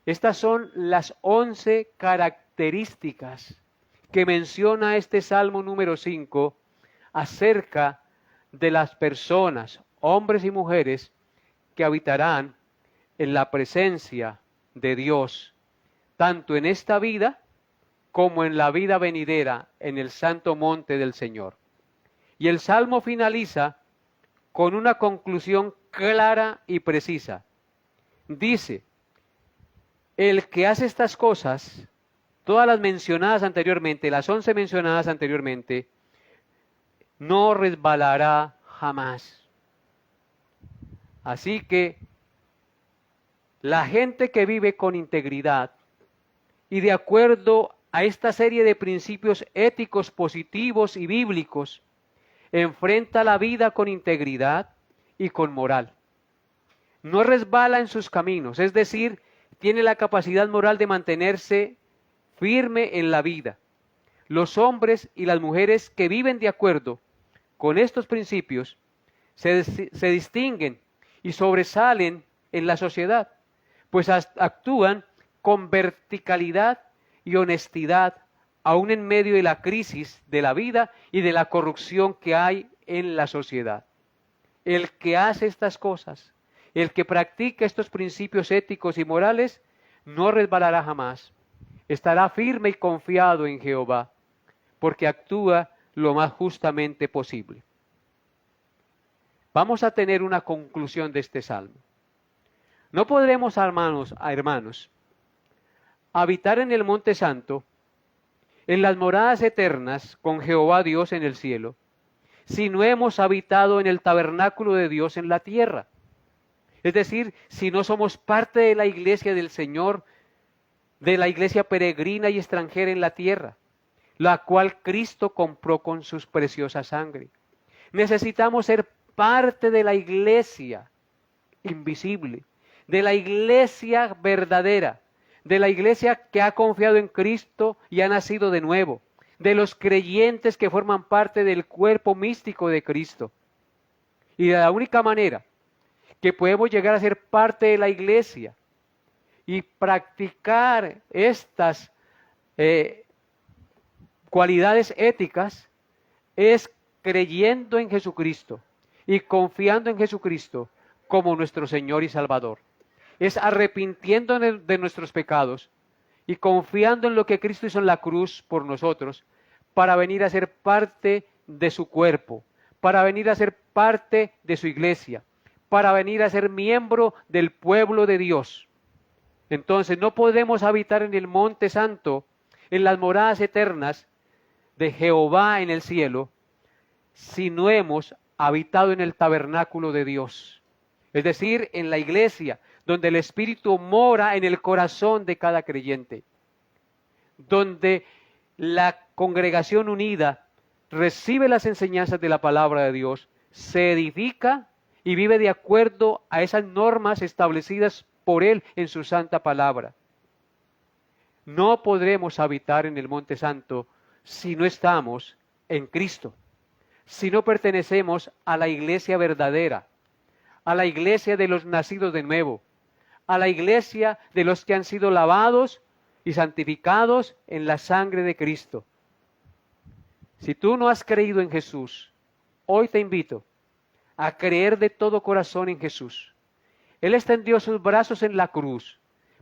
estas son las 11 características que menciona este Salmo número 5 acerca de las personas, hombres y mujeres, que habitarán en la presencia de Dios, tanto en esta vida como en la vida venidera, en el santo monte del Señor. Y el Salmo finaliza con una conclusión clara y precisa. Dice, el que hace estas cosas, todas las mencionadas anteriormente, las 11 mencionadas anteriormente, no resbalará jamás. Así que la gente que vive con integridad y de acuerdo a esta serie de principios éticos positivos y bíblicos, enfrenta la vida con integridad y con moral. No resbala en sus caminos, es decir, tiene la capacidad moral de mantenerse firme en la vida. Los hombres y las mujeres que viven de acuerdo con estos principios se distinguen y sobresalen en la sociedad, pues actúan con verticalidad y honestidad, aún en medio de la crisis de la vida y de la corrupción que hay en la sociedad. El que hace estas cosas, el que practica estos principios éticos y morales, no resbalará jamás. Estará firme y confiado en Jehová, porque actúa lo más justamente posible. Vamos a tener una conclusión de este salmo. No podremos, hermanos, habitar en el Monte Santo, en las moradas eternas con Jehová Dios en el cielo, si no hemos habitado en el tabernáculo de Dios en la tierra. Es decir, si no somos parte de la iglesia del Señor, de la iglesia peregrina y extranjera en la tierra, la cual Cristo compró con su preciosa sangre. Necesitamos ser parte de la iglesia invisible, de la iglesia verdadera, de la iglesia que ha confiado en Cristo y ha nacido de nuevo, de los creyentes que forman parte del cuerpo místico de Cristo. Y de la única manera que podemos llegar a ser parte de la iglesia y practicar estas cualidades éticas es creyendo en Jesucristo y confiando en Jesucristo como nuestro Señor y Salvador. Es arrepintiéndonos de nuestros pecados y confiando en lo que Cristo hizo en la cruz por nosotros para venir a ser parte de su cuerpo, para venir a ser parte de su iglesia, para venir a ser miembro del pueblo de Dios. Entonces no podemos habitar en el Monte Santo, en las moradas eternas de Jehová en el cielo, si no hemos habitado en el tabernáculo de Dios. Es decir, en la iglesia, donde el Espíritu mora en el corazón de cada creyente, donde la congregación unida recibe las enseñanzas de la palabra de Dios, se edifica y vive de acuerdo a esas normas establecidas por Él en su santa palabra. No podremos habitar en el Monte Santo si no estamos en Cristo, si no pertenecemos a la iglesia verdadera, a la iglesia de los nacidos de nuevo, a la iglesia de los que han sido lavados y santificados en la sangre de Cristo. Si tú no has creído en Jesús, hoy te invito a creer de todo corazón en Jesús. Él extendió sus brazos en la cruz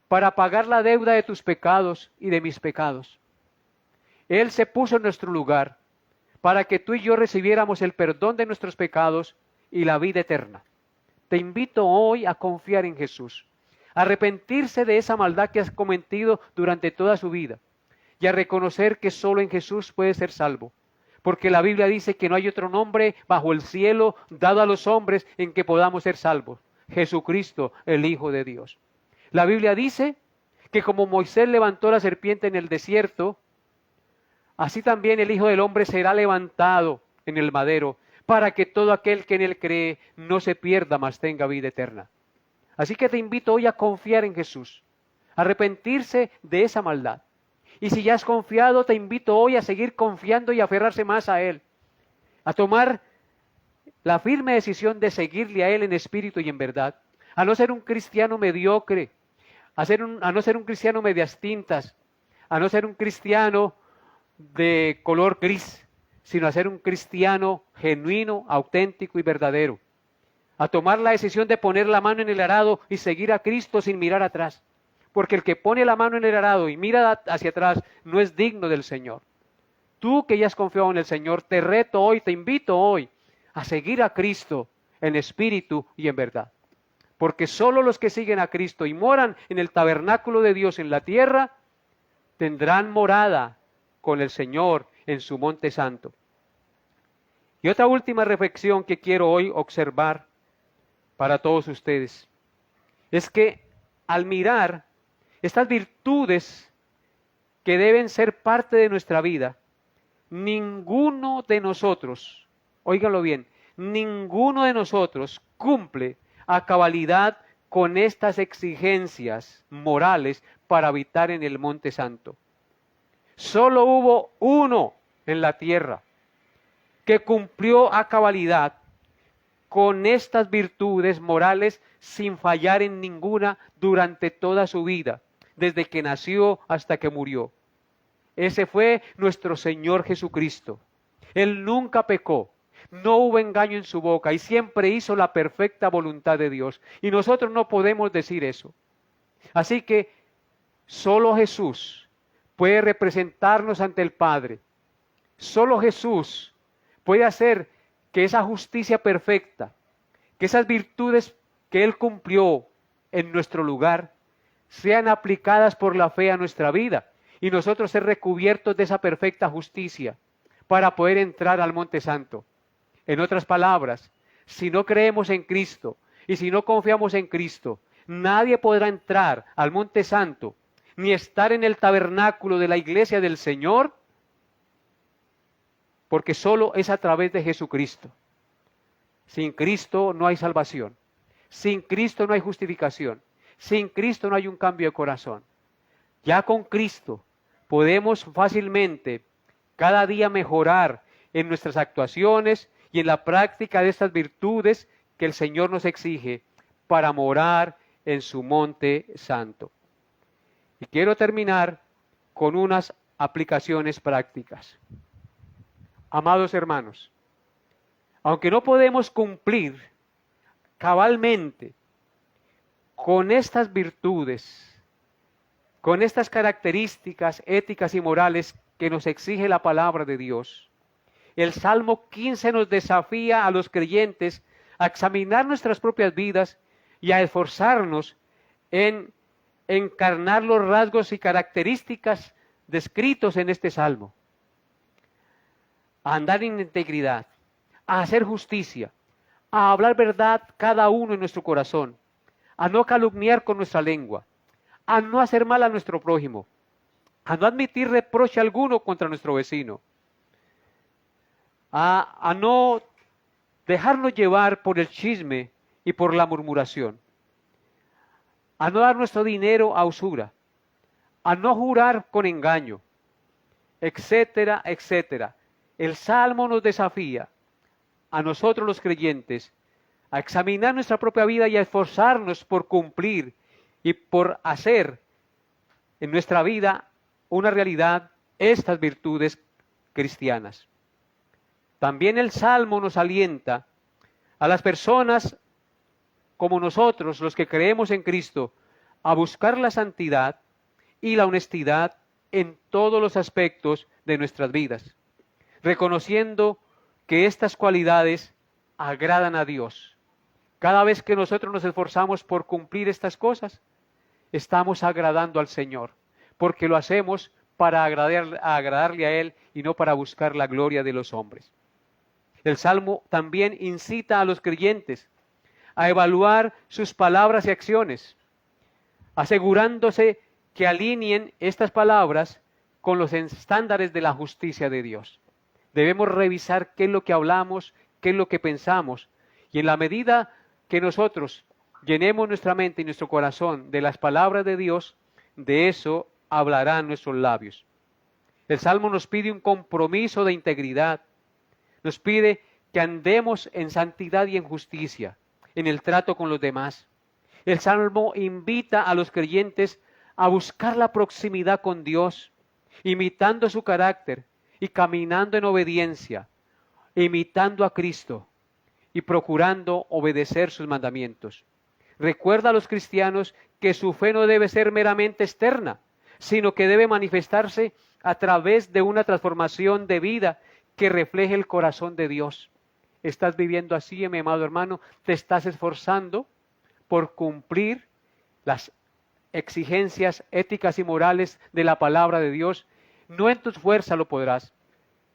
para pagar la deuda de tus pecados y de mis pecados. Él se puso en nuestro lugar para que tú y yo recibiéramos el perdón de nuestros pecados y la vida eterna. Te invito hoy a confiar en Jesús, a arrepentirse de esa maldad que has cometido durante toda su vida y a reconocer que solo en Jesús puede ser salvo. Porque la Biblia dice que no hay otro nombre bajo el cielo dado a los hombres en que podamos ser salvos. Jesucristo, el Hijo de Dios. La Biblia dice que como Moisés levantó la serpiente en el desierto, así también el Hijo del Hombre será levantado en el madero, para que todo aquel que en él cree no se pierda, mas tenga vida eterna. Así que te invito hoy a confiar en Jesús, a arrepentirse de esa maldad. Y si ya has confiado, te invito hoy a seguir confiando y aferrarse más a Él, a tomar la firme decisión de seguirle a Él en espíritu y en verdad, a no ser un cristiano mediocre, a no ser un cristiano medias tintas, a no ser un cristiano de color gris, sino a ser un cristiano genuino, auténtico y verdadero, a tomar la decisión de poner la mano en el arado y seguir a Cristo sin mirar atrás, porque el que pone la mano en el arado y mira hacia atrás no es digno del Señor. Tú que ya has confiado en el Señor, te reto hoy, te invito hoy a seguir a Cristo en espíritu y en verdad. Porque solo los que siguen a Cristo y moran en el tabernáculo de Dios en la tierra, tendrán morada con el Señor en su monte santo. Y otra última reflexión que quiero hoy observar para todos ustedes es que al mirar estas virtudes que deben ser parte de nuestra vida, ninguno de nosotros, óiganlo bien, ninguno de nosotros cumple a cabalidad con estas exigencias morales para habitar en el Monte Santo. Solo hubo uno en la tierra que cumplió a cabalidad con estas virtudes morales sin fallar en ninguna durante toda su vida, desde que nació hasta que murió. Ese fue nuestro Señor Jesucristo. Él nunca pecó, no hubo engaño en su boca y siempre hizo la perfecta voluntad de Dios. Y nosotros no podemos decir eso. Así que solo Jesús puede representarnos ante el Padre. Solo Jesús puede hacer que esa justicia perfecta, que esas virtudes que Él cumplió en nuestro lugar, sean aplicadas por la fe a nuestra vida y nosotros ser recubiertos de esa perfecta justicia para poder entrar al Monte Santo. En otras palabras, si no creemos en Cristo y si no confiamos en Cristo, nadie podrá entrar al Monte Santo ni estar en el tabernáculo de la iglesia del Señor, porque solo es a través de Jesucristo. Sin Cristo no hay salvación. Sin Cristo no hay justificación. Sin Cristo no hay un cambio de corazón. Ya con Cristo podemos fácilmente cada día mejorar en nuestras actuaciones y en la práctica de estas virtudes que el Señor nos exige para morar en su monte santo. Y quiero terminar con unas aplicaciones prácticas. Amados hermanos, aunque no podemos cumplir cabalmente con estas virtudes, con estas características éticas y morales que nos exige la palabra de Dios, el Salmo 15 nos desafía a los creyentes a examinar nuestras propias vidas y a esforzarnos en encarnar los rasgos y características descritos en este Salmo. A andar en integridad, a hacer justicia, a hablar verdad cada uno en nuestro corazón, a no calumniar con nuestra lengua, a no hacer mal a nuestro prójimo, a no admitir reproche alguno contra nuestro vecino, a no dejarnos llevar por el chisme y por la murmuración, a no dar nuestro dinero a usura, a no jurar con engaño, etcétera, etcétera. El Salmo nos desafía a nosotros los creyentes a examinar nuestra propia vida y a esforzarnos por cumplir y por hacer en nuestra vida una realidad estas virtudes cristianas. También el Salmo nos alienta a las personas como nosotros, los que creemos en Cristo, a buscar la santidad y la honestidad en todos los aspectos de nuestras vidas, reconociendo que estas cualidades agradan a Dios. Cada vez que nosotros nos esforzamos por cumplir estas cosas, estamos agradando al Señor, porque lo hacemos para agradarle a Él y no para buscar la gloria de los hombres. El Salmo también incita a los creyentes a evaluar sus palabras y acciones, asegurándose que alineen estas palabras con los estándares de la justicia de Dios. Debemos revisar qué es lo que hablamos, qué es lo que pensamos, y en la medida que nosotros llenemos nuestra mente y nuestro corazón de las palabras de Dios, de eso hablarán nuestros labios. El Salmo nos pide un compromiso de integridad, nos pide que andemos en santidad y en justicia, en el trato con los demás. El Salmo invita a los creyentes a buscar la proximidad con Dios, imitando su carácter y caminando en obediencia, imitando a Cristo y procurando obedecer sus mandamientos. Recuerda a los cristianos que su fe no debe ser meramente externa, sino que debe manifestarse a través de una transformación de vida que refleje el corazón de Dios. ¿Estás viviendo así, mi amado hermano? ¿Te estás esforzando por cumplir las exigencias éticas y morales de la palabra de Dios? No en tus fuerzas lo podrás.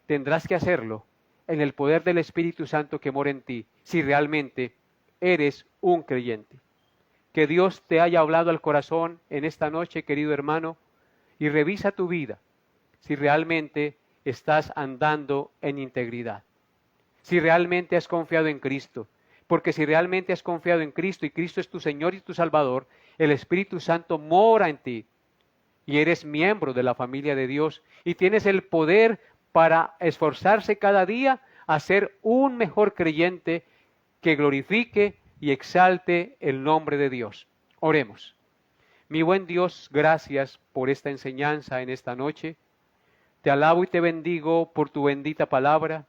Tendrás que hacerlo en el poder del Espíritu Santo que mora en ti, si realmente eres un creyente. Que Dios te haya hablado al corazón en esta noche, querido hermano, y revisa tu vida, si realmente estás andando en integridad, si realmente has confiado en Cristo, porque si realmente has confiado en Cristo y Cristo es tu Señor y tu Salvador, el Espíritu Santo mora en ti y eres miembro de la familia de Dios y tienes el poder para esforzarse cada día a ser un mejor creyente que glorifique y exalte el nombre de Dios. Oremos. Mi buen Dios, gracias por esta enseñanza en esta noche. Te alabo y te bendigo por tu bendita palabra,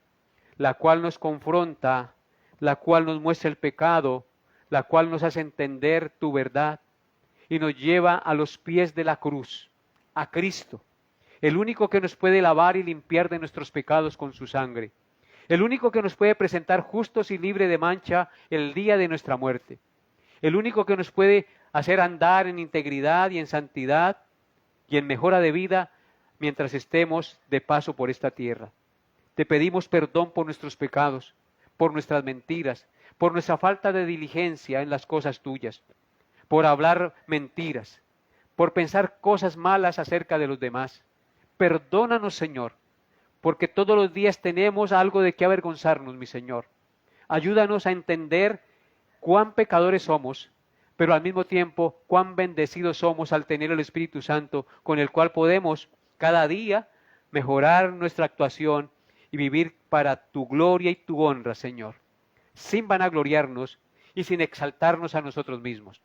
la cual nos confronta, la cual nos muestra el pecado, la cual nos hace entender tu verdad y nos lleva a los pies de la cruz, a Cristo, el único que nos puede lavar y limpiar de nuestros pecados con su sangre, el único que nos puede presentar justos y libres de mancha el día de nuestra muerte, el único que nos puede hacer andar en integridad y en santidad y en mejora de vida mientras estemos de paso por esta tierra. Te pedimos perdón por nuestros pecados, por nuestras mentiras, por nuestra falta de diligencia en las cosas tuyas, por hablar mentiras, por pensar cosas malas acerca de los demás. Perdónanos, Señor, porque todos los días tenemos algo de qué avergonzarnos, mi Señor. Ayúdanos a entender cuán pecadores somos, pero al mismo tiempo cuán bendecidos somos al tener el Espíritu Santo, con el cual podemos cada día mejorar nuestra actuación y vivir para tu gloria y tu honra, Señor, sin vanagloriarnos y sin exaltarnos a nosotros mismos.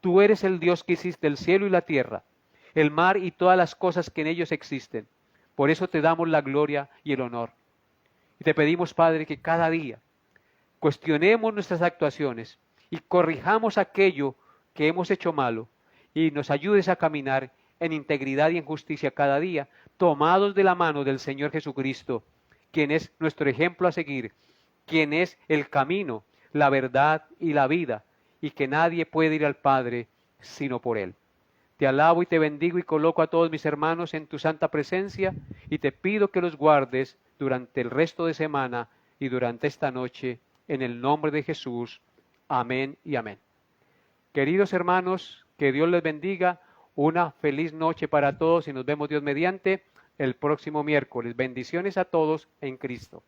Tú eres el Dios que hiciste el cielo y la tierra, el mar y todas las cosas que en ellos existen. Por eso te damos la gloria y el honor. Y te pedimos, Padre, que cada día cuestionemos nuestras actuaciones y corrijamos aquello que hemos hecho malo y nos ayudes a caminar en integridad y en justicia cada día, tomados de la mano del Señor Jesucristo, quien es nuestro ejemplo a seguir, quien es el camino, la verdad y la vida, y que nadie puede ir al Padre sino por Él. Te alabo y te bendigo y coloco a todos mis hermanos en tu santa presencia y te pido que los guardes durante el resto de semana y durante esta noche, en el nombre de Jesús. Amén y amén. Queridos hermanos, que Dios les bendiga, una feliz noche para todos y nos vemos Dios mediante el próximo miércoles. Bendiciones a todos en Cristo.